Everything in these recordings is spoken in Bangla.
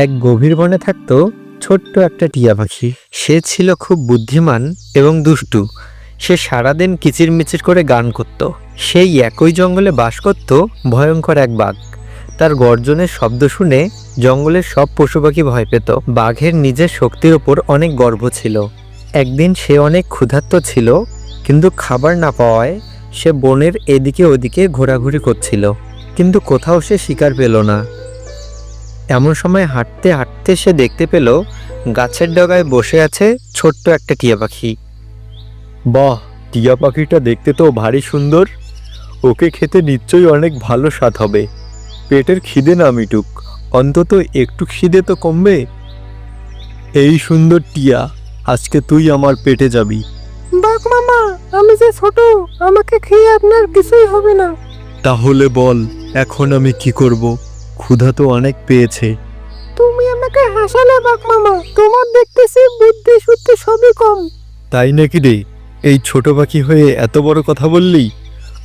এক গভীর বনে থাকতো ছোট্ট একটা টিয়া পাখি। সে ছিল খুব বুদ্ধিমান এবং দুষ্টু। সে সারাদিন কিচিরমিচির করে গান করত। সেই একই জঙ্গলে বাস করত ভয়ঙ্কর এক বাঘ। তার গর্জনের শব্দ শুনে জঙ্গলের সব পশু পাখি ভয় পেত। বাঘের নিজের শক্তির ওপর অনেক গর্ব ছিল। একদিন সে অনেক ক্ষুধার্ত ছিল, কিন্তু খাবার না পাওয়ায় সে বনের এদিকে ওদিকে ঘোরাঘুরি করছিল, কিন্তু কোথাও সে শিকার পেল না। এমন সময় হাঁটতে হাঁটতে সে দেখতে পেল গাছের ডগায় বসে আছে ছোট্ট একটা টিয়া পাখি। বাহ, টিয়া পাখিটা দেখতে তো ভারী সুন্দর। ওকে খেতে নিশ্চয়ই অনেক ভালো স্বাদ হবে। পেটের খিদে না মিটুক, অন্তত একটু খিদে তো কমবে। এই সুন্দর টিয়া, আজকে তুই আমার পেটে যাবি। বাঘ মামা, আমি যে ছোট, আমাকে খেয়ে আপনার কিছুই হবে না। তাহলে বল, এখন আমি কি করব? ক্ষুধা তো অনেক পেয়েছে। তুমি আমাকে হাসালে বাঘ মামা, তোমার দেখতেছি বুদ্ধি শুদ্ধি সবই কম। তাই নাকি রে? এই ছোট পাখি হয়ে এত বড় কথা বললি?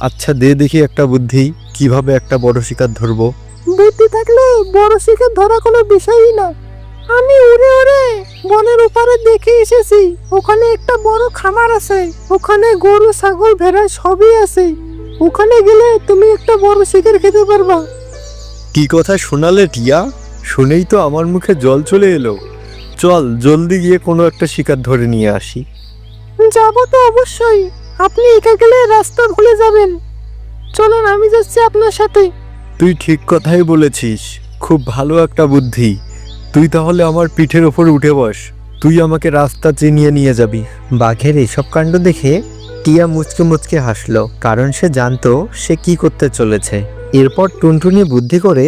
আচ্ছা দে দেখি একটা বুদ্ধি, কিভাবে একটা বড় শিকার ধরবো। বুদ্ধি থাকলে বড় শিকার ধরা কোনো বিষয়ই না। আমি উড়ে উড়ে বনের ওপারে দেখে এসেছি, ওখানে একটা বড় খামার আছে। ওখানে গরু ছাগল ভেড়া সবই আছে। ওখানে গেলে তুমি একটা বড় শিকার খেতে পারবা। কি কথা শোনালে টিয়া, শুনেই তো আমার মুখে জল চলে এলো। চল জলদি গিয়ে কোনো একটা শিকার ধরে নিয়ে আসি। যাবো তো অবশ্যই, আপনি একা গেলে রাস্তা ভুলে যাবেন। চলুন, আমি যাচ্ছি আপনার সাথে। তুই ঠিক কথাই বলেছিস, খুব ভালো একটা বুদ্ধি। তুই তাহলে আমার পিঠের ওপর উঠে বস, তুই আমাকে রাস্তা চিনিয়ে নিয়ে যাবি। বাঘের এসব কাণ্ড দেখে টিয়া মুচকে মুচকে হাসলো, কারণ সে জানতো সে কি করতে চলেছে। এরপর টুনটুনি বুদ্ধি করে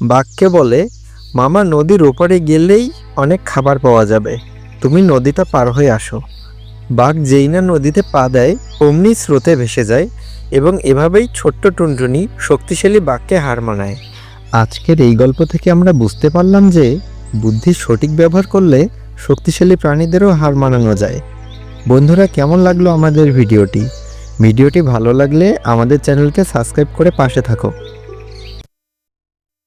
বাঘকে বলে, মামা নদীর ওপারে গেলেই অনেক খাবার পাওয়া যাবে, তুমি নদীটা পার হয়ে আসো। বাঘ যেই না নদীতে পা দেয় অমনি স্রোতে ভেসে যায়, এবং এভাবেই ছোট্ট টুনটুনি শক্তিশালী বাঘকে হার মানায়। আজকের এই গল্প থেকে আমরা বুঝতে পারলাম যে বুদ্ধির সঠিক ব্যবহার করলে শক্তিশালী প্রাণীদেরও হার মানানো যায়। বন্ধুরা, কেমন লাগলো আমাদের ভিডিওটি? ভিডিওটি ভালো লাগলে আমাদের চ্যানেলকে সাবস্ক্রাইব করে পাশে থাকো।